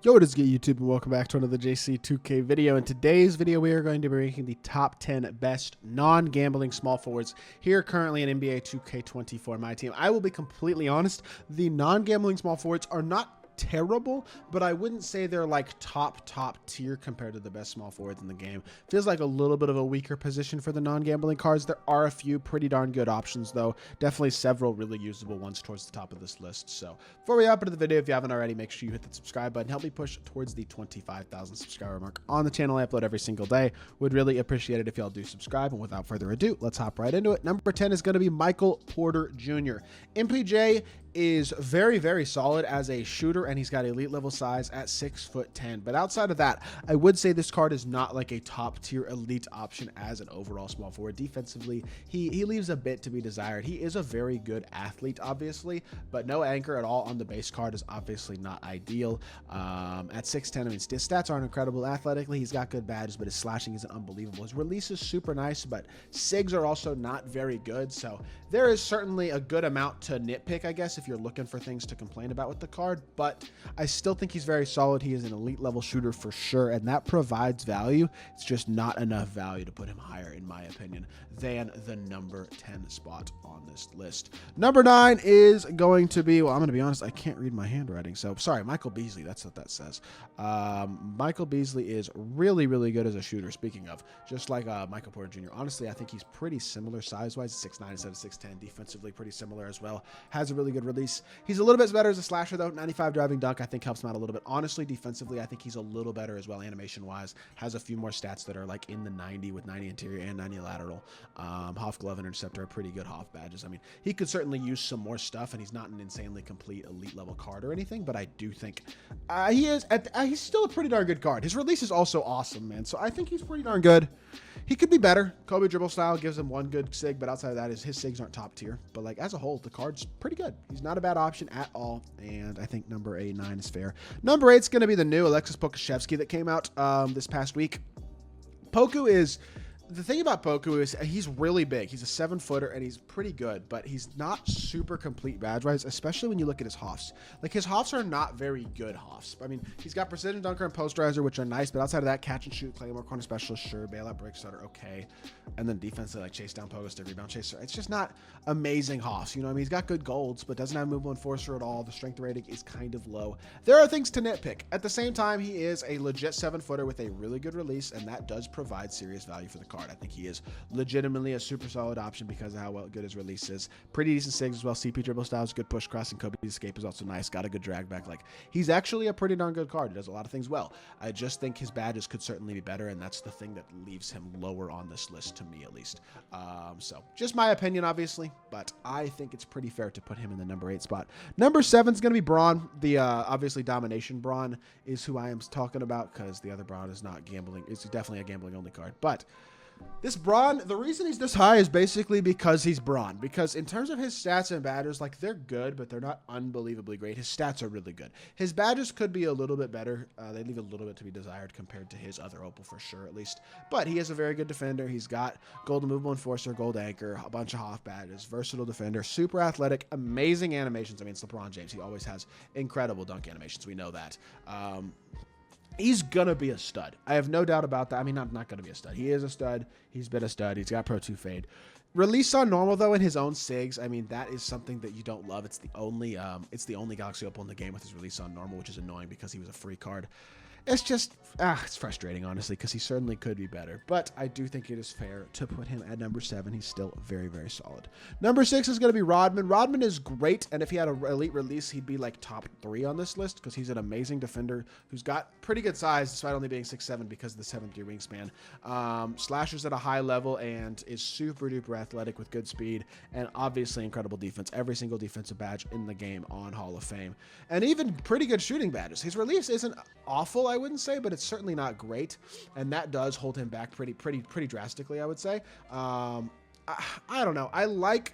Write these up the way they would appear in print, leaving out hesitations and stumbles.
Yo, what is good, YouTube, and welcome back to another JC2K video. In today's video, we are going to be ranking the top 10 best non-gambling small forwards here currently in NBA 2K24 MyTEAM. I will be completely honest, the non-gambling small forwards are not terrible, but I wouldn't say they're like top tier compared to the best small forwards in the game. Feels like a little bit of a weaker position for the non-gambling cards. There are a few pretty darn good options though. Definitely several really usable ones towards the top of this list. So before we hop into the video, if you haven't already, make sure you hit the subscribe button. Help me push towards the 25,000 subscriber mark on the channel. I upload every single day. Would really appreciate it if y'all do subscribe. And without further ado, let's hop right into it. Number 10 is going to be Michael Porter Jr. MPJ is very solid as a shooter, and he's got elite level size at 6'10". But outside of that, I would say this card is not like a top tier elite option as an overall small forward. Defensively, he leaves a bit to be desired. He is a very good athlete, obviously, but no anchor at all on the base card is obviously not ideal. At 6'10", I mean, his stats aren't incredible. Athletically, he's got good badges, but his slashing isn't unbelievable. His release is super nice, but SIGs are also not very good. So there is certainly a good amount to nitpick, I guess, if you're looking for things to complain about with the card, but I still think he's very solid. He is an elite level shooter for sure, and that provides value. It's just not enough value to put him higher, in my opinion, than the number 10 spot on this list. Number 9 is going to be, well, I'm going to be honest, I can't read my handwriting, so sorry, Michael Beasley. That's what that says. Michael Beasley is really good as a shooter, speaking of, just like Michael Porter Jr. Honestly, I think he's pretty similar size-wise, 6'9" instead of 6'10", defensively pretty similar as well. Has a really good release. He's a little bit better as a slasher, though. 95 driving dunk, I think, helps him out a little bit. Honestly, defensively, I think he's a little better as well, animation-wise. Has a few more stats that are like in the 90 with 90 interior and 90 lateral. Hoff glove and interceptor are pretty good Hoff badges. I mean, he could certainly use some more stuff, and he's not an insanely complete elite level card or anything, but I do think he's still a pretty darn good card. His release is also awesome, man, so I think he's pretty darn good. He could be better. Kobe dribble style gives him one good SIG, but outside of that, his SIGs aren't top tier. But like as a whole, the card's pretty good. He's not a bad option at all, and I think number 9 is fair. Number 8 is going to be the new Aleksej Pokusevski that came out this past week. Poku is... The thing about Poku is he's really big. He's a 7-footer, and he's pretty good, but he's not super complete badge-wise, especially when you look at his Hoffs. Like, his Hoffs are not very good Hoffs. I mean, he's got precision dunker and posterizer, which are nice, but outside of that, catch and shoot, claymore, corner specialist, sure, bailout break starter, okay. And then defensively, like chase down pogo, stick rebound chaser. It's just not amazing Hoffs. You know what I mean? He's got good golds, but doesn't have movable enforcer at all. The strength rating is kind of low. There are things to nitpick. At the same time, he is a legit 7-footer with a really good release, and that does provide serious value for the card. I think he is legitimately a super solid option because of how good his release is. Pretty decent SIGs as well. CP dribble styles, good push cross, and Kobe's escape is also nice. Got a good drag back. Like, he's actually a pretty darn good card. He does a lot of things well. I just think his badges could certainly be better, and that's the thing that leaves him lower on this list, to me at least. So just my opinion, obviously, but I think it's pretty fair to put him in the number 8 spot. Number 7 is going to be Braun. The obviously Domination Braun is who I am talking about, because the other Braun is not gambling. It's definitely a gambling only card, but this Braun, the reason he's this high is basically because he's Braun. Because in terms of his stats and badges, like, they're good, but they're not unbelievably great. His stats are really good. His badges could be a little bit better. They leave a little bit to be desired compared to his other opal for sure, at least. But he is a very good defender. He's got gold movable enforcer, gold anchor, a bunch of Hoff badges, versatile defender, super athletic, amazing animations. I mean, it's LeBron James. He always has incredible dunk animations. We know that. He's going to be a stud. I have no doubt about that. I mean, not going to be a stud. He is a stud. He's been a stud. He's got Pro 2 fade. Release on normal, though, in his own SIGs, I mean, that is something that you don't love. It's the only Galaxy Opal in the game with his release on normal, which is annoying because he was a free card. It's just, it's frustrating, honestly, because he certainly could be better. But I do think it is fair to put him at number 7. He's still very solid. Number 6 is going to be Rodman. Rodman is great, and if he had an elite release, he'd be like top 3 on this list because he's an amazing defender who's got pretty good size despite only being 6'7" because of the 7'3" wingspan. Slashers at a high level and is super duper athletic with good speed and obviously incredible defense. Every single defensive badge in the game on Hall of Fame. And even pretty good shooting badges. His release isn't awful, I wouldn't say, but it's certainly not great, and that does hold him back pretty drastically, I would say. I don't know. I like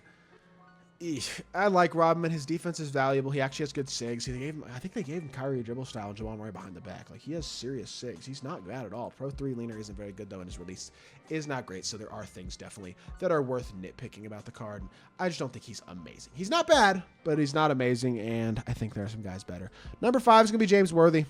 Rodman. His defense is valuable. He actually has good SIGs. I think they gave him Kyrie dribble style and Jamal Murray behind the back. Like, he has serious SIGs. He's not bad at all. Pro 3 leaner isn't very good, though, and his release is not great. So there are things definitely that are worth nitpicking about the card. I just don't think he's amazing. He's not bad, but he's not amazing, and I think there are some guys better. Number 5 is going to be James Worthy.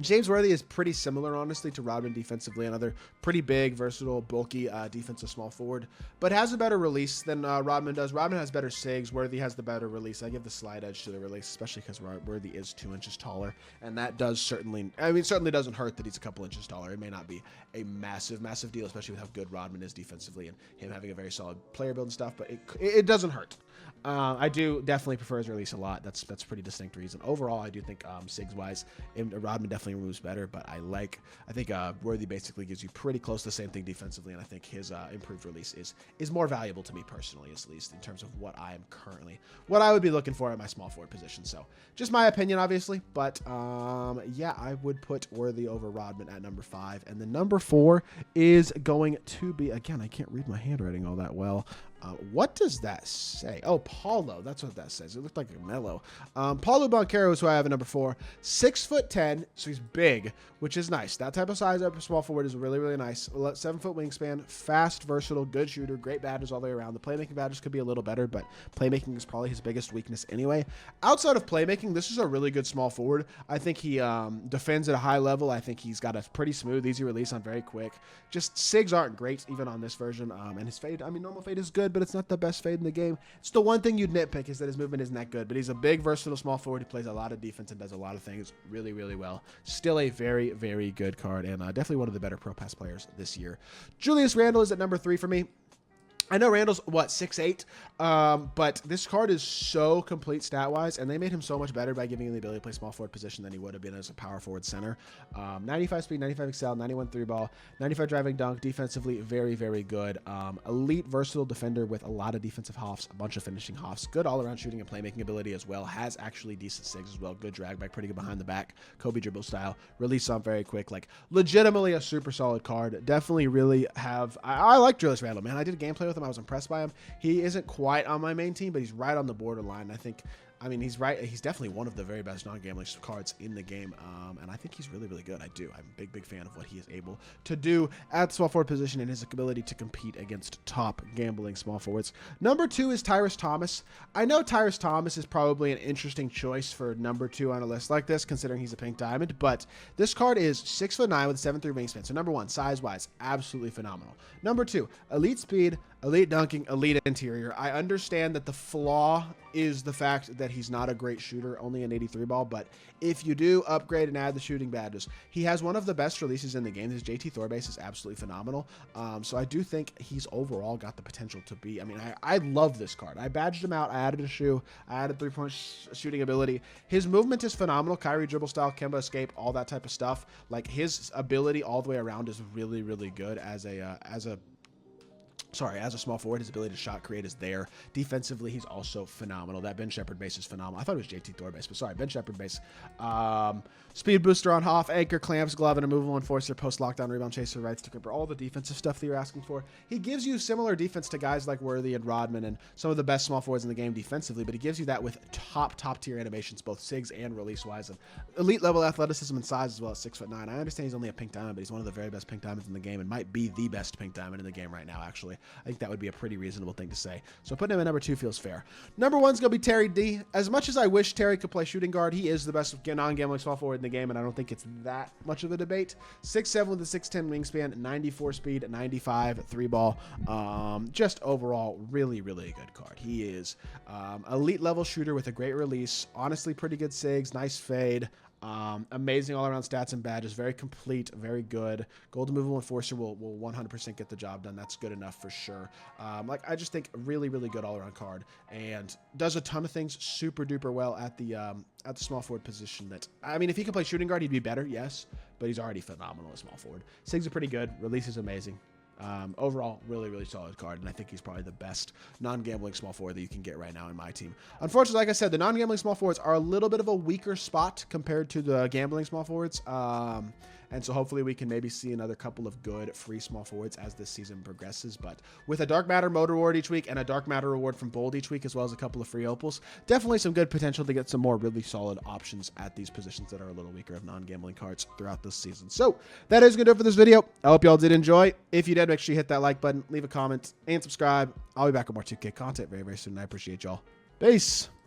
James Worthy is pretty similar, honestly, to Rodman defensively. Another pretty big, versatile, bulky defensive small forward, but has a better release than Rodman does. Rodman has better SIGs. Worthy has the better release. I give the slight edge to the release, especially because Worthy is 2 inches taller, and that does certainly, certainly doesn't hurt that he's a couple inches taller. It may not be a massive, massive deal, especially with how good Rodman is defensively and him having a very solid player build and stuff, but it doesn't hurt. I do definitely prefer his release a lot. That's a pretty distinct reason. Overall, I do think SIGs-wise, Rodman definitely moves better, but I think Worthy basically gives you pretty close to the same thing defensively, and I think his improved release is more valuable to me personally, at least in terms of what I would be looking for at my small forward position. So just my opinion, obviously, but yeah, I would put Worthy over Rodman at number 5, and the number 4 is going to be, again, I can't read my handwriting all that well. What does that say? Oh, Paolo. That's what that says. It looked like a mellow. Paolo Banchero is who I have at number 4. 6'10", so he's big, which is nice. That type of size up small forward is really, really nice. 7-foot wingspan, fast, versatile, good shooter, great badges all the way around. The playmaking badges could be a little better, but playmaking is probably his biggest weakness anyway. Outside of playmaking, this is a really good small forward. I think he defends at a high level. I think he's got a pretty smooth, easy release on very quick. Just SIGs aren't great, even on this version. And his fade, normal fade is good, but it's not the best fade in the game. It's the one thing you'd nitpick is that his movement isn't that good, but he's a big, versatile small forward. He plays a lot of defense and does a lot of things really, really well. Still a very, very good card, and definitely one of the better Pro Pass players this year. Julius Randle is at number 3 for me. I know Randall's, 6'8", but this card is so complete stat-wise, and they made him so much better by giving him the ability to play small forward position than he would have been as a power forward center. 95 speed, 95 excel, 91 3-ball, 95 driving dunk, defensively very, very good. Elite, versatile defender with a lot of defensive hoffs, a bunch of finishing hoffs, good all-around shooting and playmaking ability as well, has actually decent SIGs as well, good drag back, pretty good behind the back, Kobe dribble style, release on very quick, like legitimately a super solid card. Definitely really have, I like Julius Randle, man. I did a gameplay with him. I was impressed by him. He isn't quite on my main team, but he's right on the borderline. He's right. He's definitely one of the very best non-gambling cards in the game, and I think he's really, really good. I'm a big fan of what he is able to do at the small forward position and his ability to compete against top gambling small forwards. Number 2 is Tyrus Thomas. I know Tyrus Thomas is probably an interesting choice for number 2 on a list like this, considering he's a pink diamond, but this card is 6'9" with a 7'3" wingspan. So number 1, size-wise, absolutely phenomenal. Number 2, elite speed, elite dunking, elite interior. I understand that the flaw is the fact that he's not a great shooter, only an 83 ball, but if you do upgrade and add the shooting badges, he has one of the best releases in the game. His JT Thor base is absolutely phenomenal. So I do think he's overall got the potential to be, I love this card. I badged him out. I added a shoe. I added 3-point shooting ability. His movement is phenomenal. Kyrie dribble style, Kemba escape, all that type of stuff. Like his ability all the way around is really, really good as a small forward. His ability to shot create is there. Defensively, he's also phenomenal. That Ben Shepherd base is phenomenal. I thought it was JT Thor base, but sorry, Ben Shepherd base. Speed booster on Hoff, anchor, clamps, glove, and immovable enforcer, post lockdown, rebound chaser, rights to gripper, all the defensive stuff that you're asking for. He gives you similar defense to guys like Worthy and Rodman and some of the best small forwards in the game defensively, but he gives you that with top tier animations, both SIGs and release wise, and elite level athleticism and size as well at 6'9". I understand he's only a pink diamond, but he's one of the very best pink diamonds in the game and might be the best pink diamond in the game right now, actually. I think that would be a pretty reasonable thing to say. So putting him at number 2 feels fair. Number 1's going to be Terry D. As much as I wish Terry could play shooting guard, he is the best non-gambling small forward in the game, and I don't think it's that much of a debate. 6'7" with a 6'10" wingspan, 94 speed, 95 3-ball. Just overall, really, really good card. He is elite level shooter with a great release. Honestly, pretty good SIGs, nice fade. Amazing all-around stats and badges. Very complete, very good. Golden Movable Enforcer will 100% get the job done. That's good enough for sure. I just think really, really good all-around card and does a ton of things super duper well at the small forward position. If he could play shooting guard, he'd be better, yes, but he's already phenomenal at small forward. SIGs are pretty good. Release is amazing. Overall, really, really solid card, and I think he's probably the best non-gambling small forward that you can get right now in my team. Unfortunately, like I said, the non-gambling small forwards are a little bit of a weaker spot compared to the gambling small forwards, and so hopefully we can maybe see another couple of good free small forwards as this season progresses, but with a Dark Matter mode reward each week and a Dark Matter reward from Bold each week, as well as a couple of free opals, definitely some good potential to get some more really solid options at these positions that are a little weaker of non-gambling cards throughout this season. So that is going to do it for this video. I hope y'all did enjoy. If you did, make sure you hit that like button, leave a comment, and subscribe. I'll be back with more 2K content very, very soon, and I appreciate y'all. Peace.